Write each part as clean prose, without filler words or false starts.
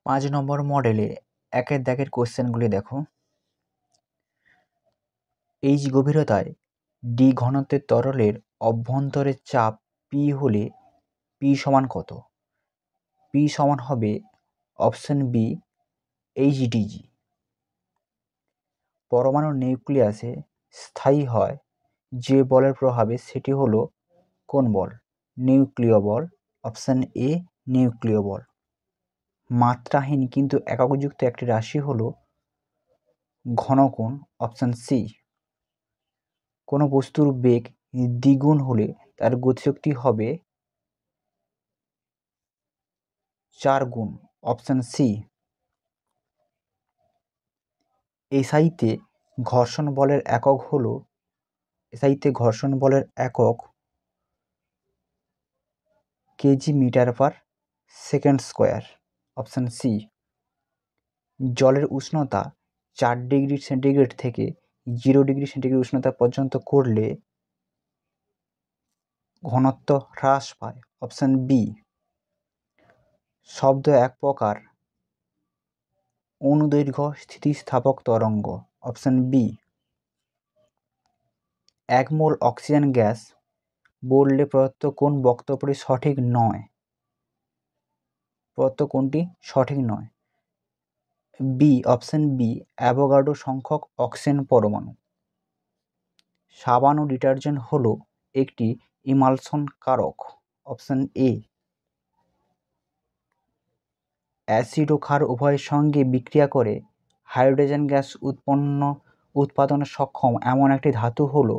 5 নম্বর মডেলে একের দাগের কোশ্চেনগুলি দেখো। এইচ গভীরতায় ডি ঘনত্বের তরলের অভ্যন্তরের চাপ পি হলে পি সমান কত? পি সমান হবে অপশন বি এইচডিজি। পরমাণু নিউক্লিয়াসে স্থায়ী হয় যে বলের প্রভাবে সেটি হলো কোন বল? নিউক্লিয় বল। অপশন এ নিউক্লিয় বল। মাত্রাহীন কিন্তু এককযুক্ত একটি রাশি হলো ঘনকোণ। Option C. কোনো বস্তুর বেগ দ্বিগুণ হলে তার গতিশক্তি হবে 4 গুণ। Option C. এসআইতে ঘর্ষণ বলের একক হলো K G metre per second square. Option C. জলের উষ্ণতা 4 ডিগ্রি সেন্টিগ্রেড থেকে 0 ডিগ্রি সেন্টিগ্রেড উষ্ণতা পর্যন্ত করলে ঘনত্ব হ্রাস পায়। Option B. শব্দ এক প্রকার অনুদৈর্ঘ্য স্থিতিস্থাপক তরঙ্গ। Option B. 1 mole oxygen gas বললে প্রদত্ত কোন বক্তব্যটি সঠিক নয়? প্রদত্ত কোনটি সঠিক নয়? বি। অপশন বি অ্যাভোগাড্রো সংখ্যক অক্সিজেন পরমাণু। সাবান ও ডিটারজেন্ট হলো একটি ইমালশন কারক। Option A. অ্যাসিড ও ক্ষার উভয়ের সঙ্গে বিক্রিয়া করে হাইড্রোজেন গ্যাস উৎপাদনে সক্ষম এমন একটি ধাতু হলো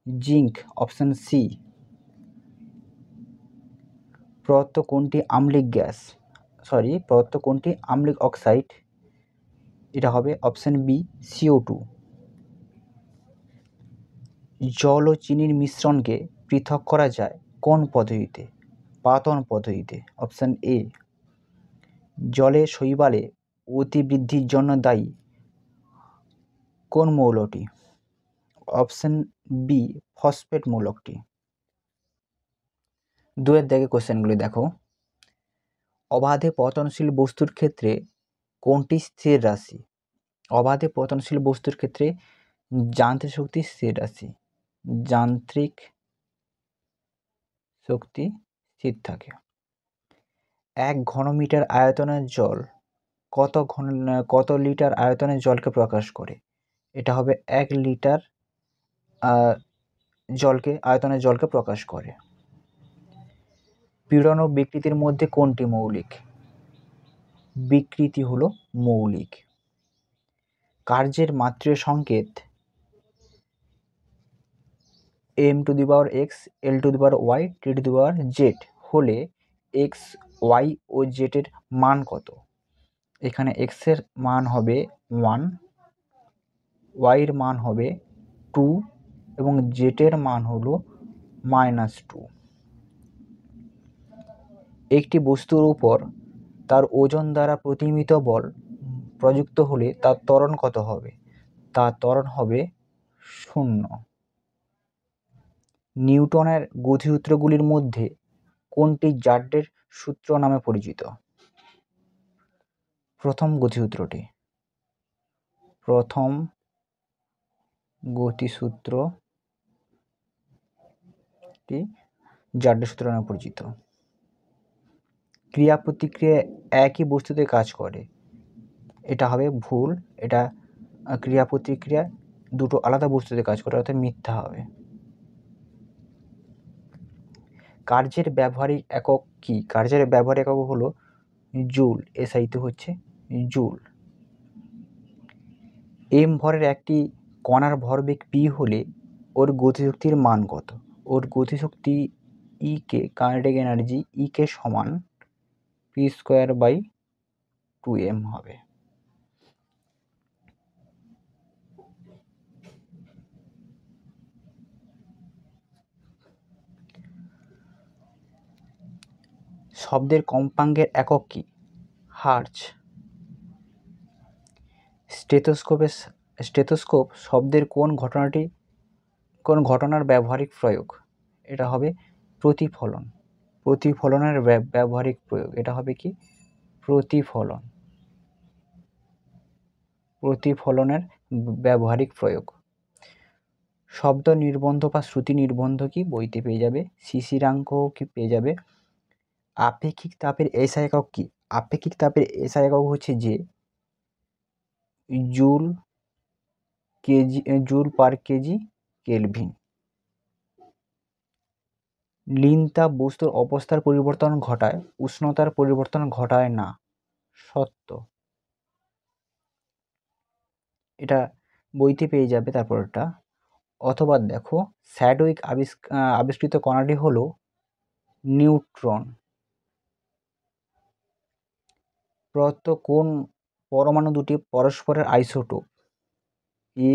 জিঙ্ক। Option C. প্রদত্ত কোনটি আম্লিক অক্সাইড? এটা হবে অপশন বি CO2। জল ও চিনির মিশ্রণকে পৃথক করা যায় কোন পদ্ধতিতে? পাতন পদ্ধতিতে। Option A. জলে শৈবালে অতিবৃদ্ধির জন্য দায়ী কোন মৌলটি? অপশন বি ফসফেট মূলকটি। 2 দাগে কোশ্চেনগুলি দেখো। অবাধে পতনশীল বস্তুর ক্ষেত্রে কোনটি স্থির রাশি? অবাধে পতনশীল বস্তুর ক্ষেত্রে যান্ত্রিক শক্তি স্থির রাশি। যান্ত্রিক শক্তি স্থির থাকে। 1 ঘনমিটার আয়তনের জল কত লিটার আয়তনের জলকে প্রকাশ করে? এটা হবে 1 লিটার আয়তনের জলকে প্রকাশ করে। পীড়ন ও বিকৃতির মধ্যে কোনটি মৌলিক? বিকৃতি হলো মৌলিক। কার্যের মাত্রিয় সংকেত m⁴x l⁴y t⁴z হলে x, y ও z এর মান কত? এখানে x এর মান হবে 1, y এর মান হবে 2 এবং z এর মান হলো -2। একটি বস্তুর উপর তার ওজন দ্বারা প্রতিমিত বল প্রযুক্ত হলে তার ত্বরণ কত হবে? তার ত্বরণ হবে 0। নিউটনের গতিসূত্রগুলির মধ্যে কোনটি জার্ডের সূত্র নামে পরিচিত? প্রথম গতিসূত্রটি জার্ডের সূত্র নামে পরিচিত। ক্রিয়া প্রতিক্রিয়া একই বস্তুতে কাজ করে। এটা হবে ভুল। এটা ক্রিয়া প্রতিক্রিয়া দুটো আলাদা বস্তুতে কাজ করে, অর্থাৎ মিথ্যা হবে। কার্যের ব্যবহারিক একক কি? কার্যের ব্যবহারিক একক হলো জুল। এসআইতে হচ্ছে জুল। এম ভরের একটি কণার ভরবেগ পি হলে ওর গতিশক্তির মান কত? ওর গতিশক্তি কে কাইনেটিক এনার্জি কে সমান p²/2m হবে। শব্দের কম্পাঙ্কের একক কি? হার্জ। স্টেথোস্কোপ শব্দের কোন ঘটনার ব্যবহারিক প্রয়োগ? এটা হবে প্রতিফলনের ব্যবহারিক প্রয়োগ। এটা হবে কি? প্রতিফলন। প্রতিফলনের ব্যবহারিক প্রয়োগ। শব্দ নির্বন্ধ বা শ্রুতি নির্বন্ধ কি বইতে পেয়ে যাবে। শিশিরাঙ্ক কি পেয়ে যাবে। আপেক্ষিক তাপের এসআই একক কি? আপেক্ষিক তাপের এসআই একক হচ্ছে যে জুল পার কেজি কেলভিন। লীন তাপ বস্তুর অবস্থার পরিবর্তন ঘটায়, উষ্ণতার পরিবর্তন ঘটায় না। সত্য। এটা বইতে পেয়ে যাবে। তারপরটা অথবা দেখো, স্যাডউইক আবিষ্কৃত কণাটি হলো নিউট্রন। প্রদত্ত কোন পরমাণু দুটি পরস্পরের আইসোটোপ? এ,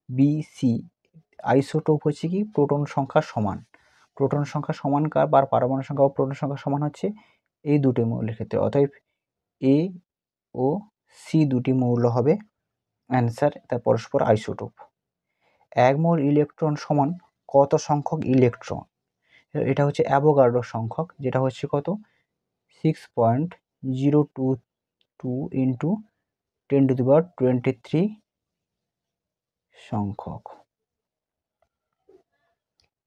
বি, সি। আইসোটোপ হচ্ছে কি প্রোটন সংখ্যা সমান। প্রোটন সংখ্যা সমান কার বা পারমাণু সংখ্যা ও প্রোটন সংখ্যা সমান হচ্ছে এই দুটি মৌলের ক্ষেত্রে। অতএব এ ও সি দুটি মৌল হবে অ্যান্সার, তার পরস্পর আইসোটোপ। 1 মোল ইলেকট্রন সমান কত সংখ্যক ইলেকট্রন? এটা হচ্ছে অ্যাভোগাড্রো সংখ্যক, যেটা হচ্ছে কত 6.022 ইন্টু 10⁻23 সংখ্যক।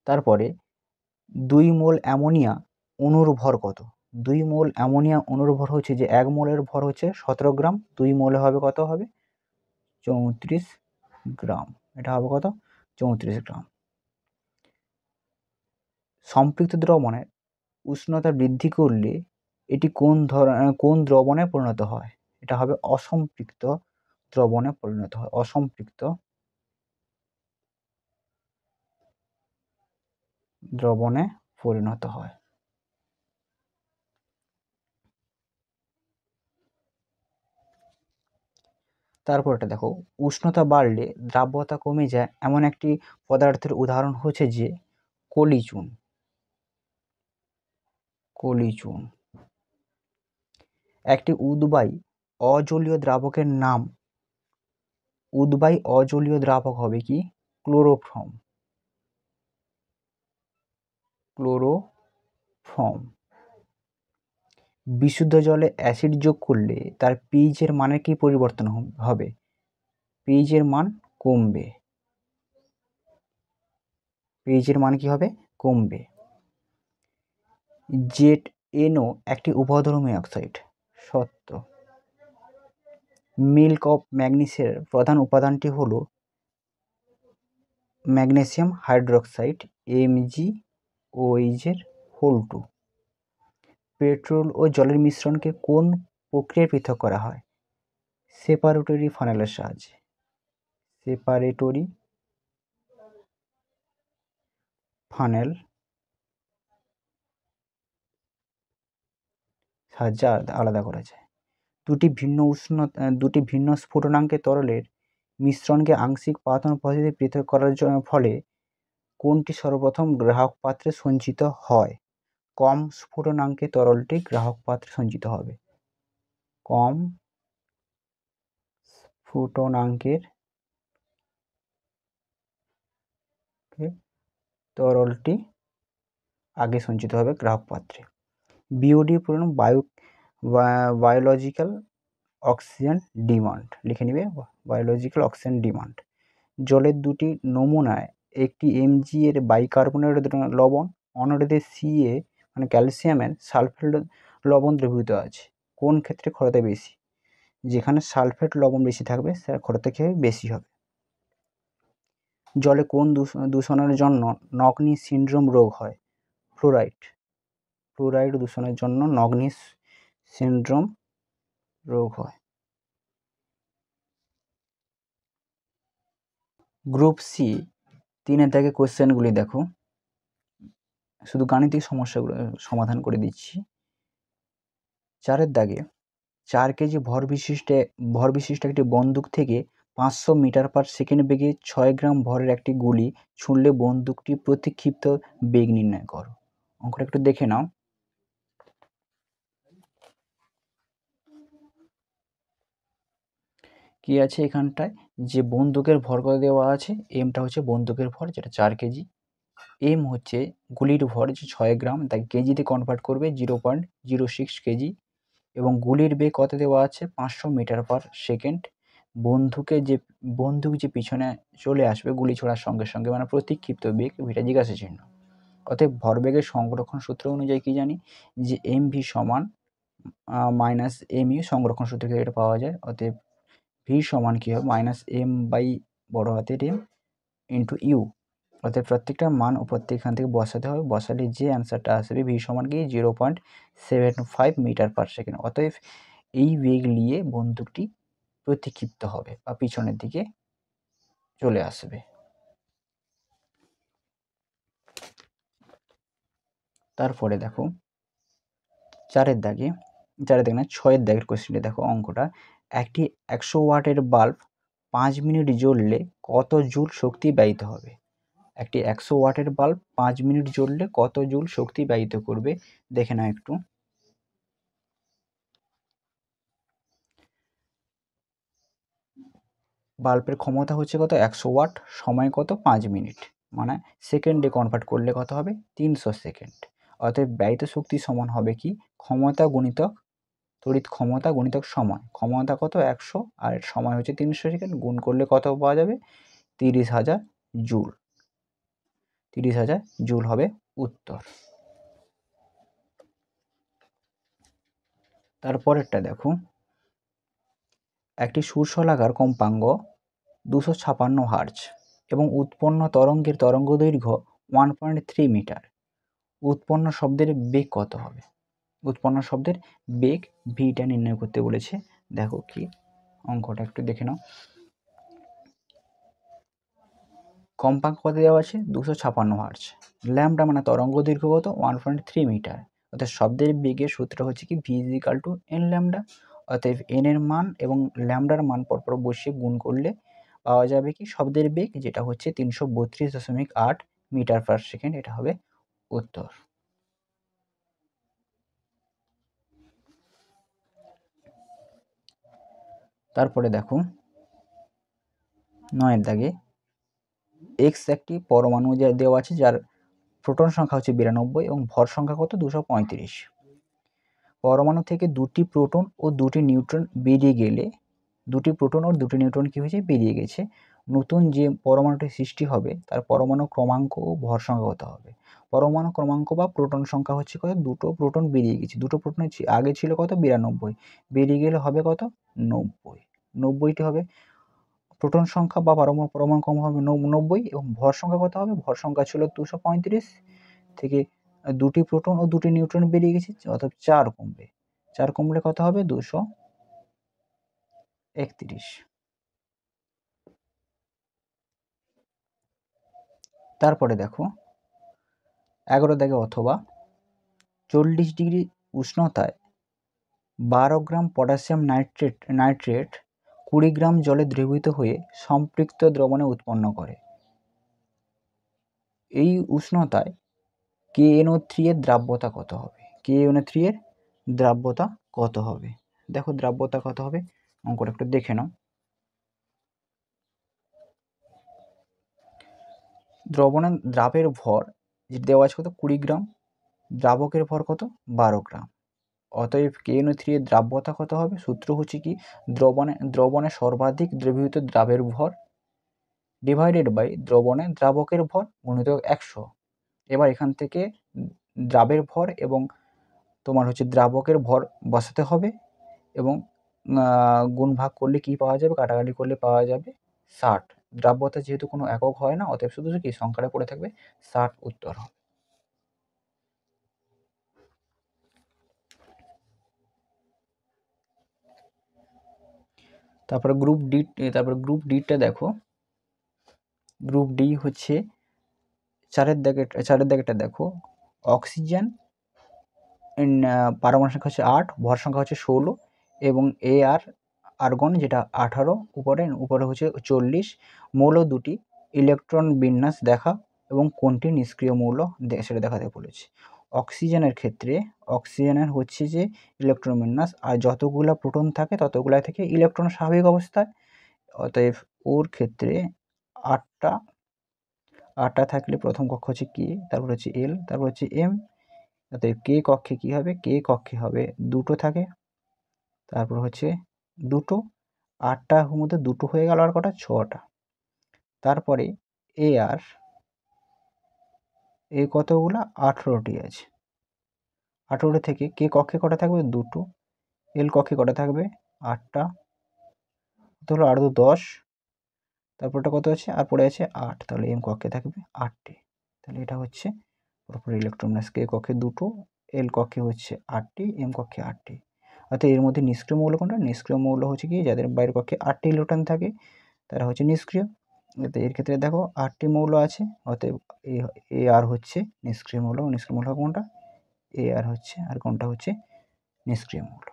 তারপরে 2 মোল অ্যামোনিয়া অণুর ভর কত? 2 মোল অ্যামোনিয়া অণুর ভর হচ্ছে যে 1 মোলের ভর হচ্ছে 17 গ্রাম, 2 মোলে হবে কত হবে 34 গ্রাম। এটা হবে কত 34 গ্রাম। সম্পৃক্ত দ্রবণে উষ্ণতা বৃদ্ধি করলে এটি কোন দ্রবণে পরিণত হয়? এটা হবে অসম্পৃক্ত দ্রবণে পরিণত হয়। অসম্পৃক্ত দ্রবণে পরিণত হয়। তারপর এটা দেখো, উষ্ণতা বাড়লে দ্রাব্যতা কমে যায় এমন একটি পদার্থের উদাহরণ হচ্ছে যে কলিচুন। কলিচুন। একটি উদ্বায়ী অজলীয় দ্রাবকের নাম। উদ্বায়ী অজলীয় দ্রাবক হবে কি ক্লোরোফর্ম। ক্লোরোফর্ম। বিশুদ্ধ জলে অ্যাসিড যোগ করলে তার পিএইচ এর মানের কি পরিবর্তন হবে? পিএইচ এর মান কমবে। পিএইচ এর মান কি হবে কমবে। জেট এনও একটি উভধর্মী অক্সাইড। সত্য। মিল্ক অফ ম্যাগনেসিয়ার প্রধান উপাদানটি হলো ম্যাগনেসিয়াম হাইড্রোক্সাইড MgOH2। পেট্রোল ও জলের মিশ্রণকে কোন প্রক্রিয়ায় পৃথক করা হয়? সেপারেটরি ফানেলের সাহায্যে। সেপারেটরি ফানেল সাহায্যে আলাদা করা যায়। দুটি ভিন্ন স্ফুটনাঙ্কের তরলের মিশ্রণকে আংশিক পাতন পদ্ধতিতে পৃথক করার ফলে কোনটি সর্বপ্রথম গ্রাহক পাত্রে সঞ্চিত হয়? কম স্ফুটনাঙ্কের তরলটি গ্রাহক পাত্রে সঞ্চিত হবে। কম স্ফুটনাঙ্কের তরলটি আগে সঞ্চিত হবে গ্রাহক পাত্রে। বিওডি পূরণ বায়োলজিক্যাল অক্সিজেন ডিমান্ড। লিখে নিবে বায়োলজিক্যাল অক্সিজেন ডিমান্ড। জলের দুটি নমুনায় একটি Mg এর বাইকার্বনেট লবণ, অন্যটিতে Ca মানে ক্যালসিয়ামের সালফেট লবণ দ্রবীভূত আছে। কোন ক্ষেত্রে খরতা বেশি? যেখানে সালফেট লবণ বেশি থাকবে সেটা খরতা কি হবে বেশি হবে। জলে কোন দূষণের জন্য নগনি সিনড্রোম রোগ হয়? ফ্লোরাইড দূষণের জন্য নগনি সিনড্রোম রোগ হয়। গ্রুপ সি 3 দাগে কোশ্চেনগুলি দেখো, শুধু গাণিতিক সমস্যাগুলো সমাধান করে দিচ্ছি। 4 দাগে 4 কেজি ভর বিশিষ্ট একটি বন্দুক থেকে 500 মিটার পার সেকেন্ড বেগে 6 গ্রাম ভরের একটি গুলি ছুঁড়লে বন্দুকটি প্রতিক্ষিপ্ত বেগ নির্ণয় করো। অঙ্কটা একটু দেখে নাও। কি আছে এখানটায়, যে বন্দুকের ভর কত দেওয়া আছে, এমটা হচ্ছে বন্দুকের ভর যেটা 4 কেজি, এম হচ্ছে গুলির ভর যে 6 গ্রাম, তাই কেজিতে কনভার্ট করবে 0.06 কেজি, এবং গুলির বেগ কত দেওয়া আছে 500 মিটার পার সেকেন্ড, বন্দুক যে পিছনে চলে আসবে গুলি ছোড়ার সঙ্গে সঙ্গে, মানে প্রতিক্ষিপ্ত বেগ ভিটা জিজ্ঞাসা চিহ্ন। অতএব ভরবেগের সংরক্ষণ সূত্র অনুযায়ী কি জানি যে mv সমান মাইনাস mu, সংরক্ষণ সূত্র থেকে এটা পাওয়া যায়। অতএব ভি সমান কী হবে, মাইনাস m বাই বড় হাতের m ইন্টু ইউ। অর্থাৎ প্রত্যেকটা মান ও প্রত্যেকখান থেকে বসাতে হবে, বসালে যে অ্যান্সারটা আসবে ভি সমান কি 0.75 মিটার পার সেকেন্ড। অতএব এই বেগ নিয়ে বন্দুকটি প্রতিক্ষিপ্ত হবে বা পিছনের দিকে চলে আসবে। তারপরে দেখো 4-এর দাগে না 6-এর দাগের কোশ্চেনটা দেখো, অঙ্কটা একটি 100 ওয়াটের বাল্ব 5 মিনিট জ্বললে কত জুল শক্তি ব্যয়িত হবে। একটি 100 ওয়াটের বাল্ব 5 মিনিট জ্বললে কত জুল শক্তি ব্যয়িত করবে দেখে নাও একটু। বাল্বের ক্ষমতা হচ্ছে কত 100 ওয়াট, সময় কত 5 মিনিট, মানে সেকেন্ডে কনভার্ট করলে কত হবে 300 সেকেন্ড। অতএব ব্যয়িত শক্তি সমান হবে কি ক্ষমতা গুণিতক তড়িৎ ক্ষমতা গুণিতক সময়। ক্ষমতা কত 100 আর সময় হচ্ছে 300 সেকেন্ড, গুণ করলে কত পাওয়া যাবে 30,000 জুল। 30,000 জুল হবে উত্তর। তারপরেরটা দেখো, একটি সুরশলাকার কম্পাঙ্ক 256 হার্জ এবং উৎপন্ন তরঙ্গের তরঙ্গদৈর্ঘ্য 1.3 মিটার। উৎপন্ন শব্দের বেগ কত হবে। উৎপন্ন শব্দের বেগ ভিটা নির্ণয় করতে বলেছে। দেখো কি অঙ্কটা একটু দেখে নাও। কম্পাঙ্ক কত দেওয়া আছে 256 হার্জ, ল্যামডা মানে তরঙ্গ দৈর্ঘ্য কত 1.3 মিটার। অর্থাৎ শব্দের বেগের সূত্র হচ্ছে কি V equal to N lambda. অতএব এন এর মান এবং ল্যামডার মান পরপর বসিয়ে গুণ করলে পাওয়া যাবে কি শব্দের বেগ, যেটা হচ্ছে 332.8 মিটার পার সেকেন্ড। এটা হবে উত্তর। তারপরে দেখো 9-এর দাগে এক্স একটি পরমাণু যা দেওয়া আছে, যার প্রোটন সংখ্যা হচ্ছে 92 এবং ভর সংখ্যা কত 235। পরমাণু থেকে দুটি প্রোটন ও দুটি নিউট্রন বেরিয়ে গেলে, দুটি প্রোটন ও দুটি নিউট্রন কি হয়েছে বেরিয়ে গেছে, নতুন যে পরমাণুটি সৃষ্টি হবে তার পরমাণু ক্রমাঙ্ক ও ভর সংখ্যা কত হবে। পরমাণু ক্রমাঙ্ক বা প্রোটন সংখ্যা হচ্ছে কত, দুটো প্রোটন বেরিয়ে গেছে, দুটো প্রোটন আগে ছিল কত 92, বেরিয়ে গেলে হবে কত 90, 90টি হবে প্রোটন সংখ্যা বা পরমাণু কম হবে 90 এবং ভর সংখ্যা কত হবে, ভর সংখ্যা ছিল 235 থেকে দুটি প্রোটন ও দুটি নিউট্রন বেরিয়ে গেছে, অর্থাৎ 4 কমবে, 4 কমলে কত হবে 231। তারপরে দেখো 11 দাগে অথবা 40 ডিগ্রি উষ্ণতায় 12 গ্রাম পটাশিয়াম নাইট্রেট 20 গ্রাম জলে দ্রবীভূত হয়ে সম্পৃক্ত দ্রবণে উৎপন্ন করে। এই উষ্ণতায় KNO3 এর দ্রাব্যতা কত হবে। KNO3 এর দ্রাব্যতা কত হবে, দেখো দ্রাব্যতা কত হবে অঙ্কটা একটু দেখে নাও। দ্রাবের ভর যেটা দেওয়া আছে কত 20 গ্রাম, দ্রাবকের ভর কত 12 গ্রাম। অতএব KNO3 এর দ্রাব্যতা কত হবে, সূত্র হচ্ছে কি দ্রবণে সর্বাধিক দ্রবীভূত দ্রাবের ভর ডিভাইডেড বাই দ্রাবকের ভর গুণিত 100। এবার এখান থেকে দ্রাবের ভর এবং তোমার হচ্ছে দ্রাবকের ভর বসাতে হবে এবং গুণ ভাগ করলে কি পাওয়া যাবে, কাটাকাটি করলে পাওয়া যাবে 60। দ্রাব্যতা যেহেতু কোনো একক হয় না, অতএব শুধু কি সংখ্যাটা পড়ে থাকবে 60 উত্তর হবে। তারপরে গ্রুপ ডিটা দেখো, গ্রুপ ডি হচ্ছে 4-এর দাগেটা দেখো, অক্সিজেন পারমাণবিক সংখ্যা হচ্ছে 8, ভর সংখ্যা হচ্ছে 16 এবং আর্গন যেটা 18, উপরে হচ্ছে 40। মৌল দুটি ইলেকট্রন বিন্যাস দেখা এবং কোনটি নিষ্ক্রিয় মৌল সেটা দেখাতে বলেছে। অক্সিজেনের ক্ষেত্রে অক্সিজেনের হচ্ছে যে ইলেকট্রন বিন্যাস, আর যতগুলা প্রোটন থাকে ততগুলা থেকে ইলেকট্রন স্বাভাবিক অবস্থায়, অতএব ওর ক্ষেত্রে 8টা থাকলে প্রথম কক্ষ হচ্ছে কে, তারপর হচ্ছে এল, তারপর হচ্ছে এম। অতএব কে কক্ষে কি হবে, কে কক্ষে হবে 2টো থাকে, তারপর হচ্ছে 2টো, 8টার মধ্যে 2টো হয়ে গেল, আর কটা? 6টা। তারপরে আর এই কতগুলো? 18টি আছে। 18টি থেকে কে কক্ষে কটা থাকবে? 2টো। এল কক্ষে কটা থাকবে? 8টা। কত হলো? 8 × 2 = 10। তারপরটা কত আছে? আর পড়ে আছে 8। তাহলে এম কক্ষে থাকবে 8টি। তাহলে এটা হচ্ছে পুরোপুরি ইলেকট্রন মাস। কে কক্ষে 2টো, এল কক্ষে হচ্ছে 8টি, এম কক্ষে 8টি। অর্থাৎ এর মধ্যে নিষ্ক্রিয় মৌল কোনটা? নিষ্ক্রিয় মৌল হচ্ছে কি, যাদের বাইরের কক্ষে 8টি ইলেকট্রন থাকে তারা হচ্ছে নিষ্ক্রিয়। এর ক্ষেত্রে দেখো 8টি মৌল আছে, অতএব এ আর হচ্ছে নিষ্ক্রিয় মৌল। নিষ্ক্রিয় মৌল কোনটা? এ আর হচ্ছে, আর কোনটা হচ্ছে নিষ্ক্রিয় মৌল।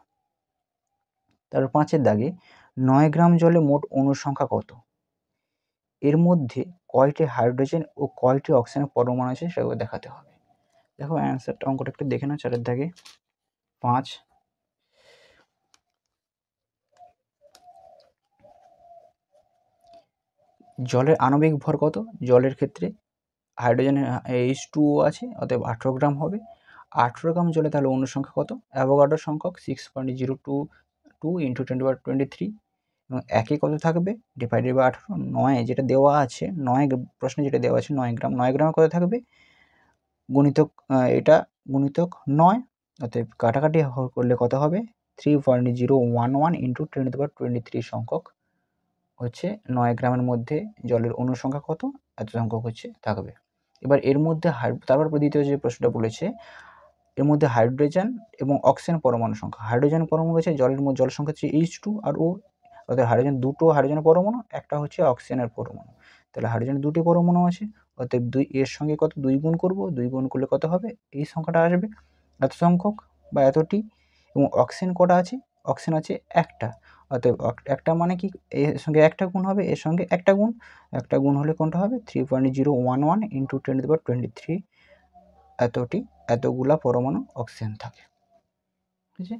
তারপর 5-এর দাগে 9 গ্রাম জলে মোট অণুর সংখ্যা কত? এর মধ্যে কয়টি হাইড্রোজেন ও কয়টি অক্সিজেনের পরমাণু আছে সেগুলো দেখাতে হবে। দেখো অ্যান্সারটা, অঙ্কটা একটু দেখে নাও 4-এর দাগে। 5, জলের আণবিক ভর কত? জলের ক্ষেত্রে হাইড্রোজেনের H2O আছে, অতএব 18 গ্রাম হবে। 18 গ্রাম জলে তাহলে অণুর সংখ্যা কত? অ্যাভোগাড্রো সংখ্যক 6.022 × 10⁻23। এবং একে কত থাকবে? Divided by 18। 9 যেটা দেওয়া আছে, 9 প্রশ্নে যেটা দেওয়া আছে 9 গ্রাম, 9 গ্রামে কত থাকবে? গুণিতক এটা গুণিতক 9, অতএব কাটাকাটি করলে কত হবে? 3.011 × 10⁻23 সংখ্যক হচ্ছে 9 গ্রামের মধ্যে জলের অণুর সংখ্যা কত? এত সংখ্যক হচ্ছে থাকবে। এবার এর মধ্যে তারপর দ্বিতীয় যে প্রশ্নটা বলেছে, এর মধ্যে হাইড্রোজেন এবং অক্সিজেন পরমাণু সংখ্যা। হাইড্রোজেন পরমাণু হচ্ছে জলের সংখ্যা হচ্ছে H2 আর O। অর্থাৎ হাইড্রোজেন 2টো হাইড্রোজেনের পরমাণু, একটা হচ্ছে অক্সিজেনের পরমাণু। তাহলে হাইড্রোজেনের 2টি পরমাণু আছে, অতএব 2 এর সঙ্গে কত? 2 গুণ করব। 2 গুণ করলে কত হবে? এই সংখ্যাটা আসবে, এত সংখ্যক বা এতটি। এবং অক্সিজেন কটা আছে? অক্সিজেন আছে একটা, অতএব একটা মানে কি, এর সঙ্গে একটা গুণ হবে, এর সঙ্গে একটা গুণ। একটা গুণ হলে কোনটা হবে? 3.011 × 10⁻23 এতগুলা পরমাণু অক্সিজেন থাকে। ঠিক আছে?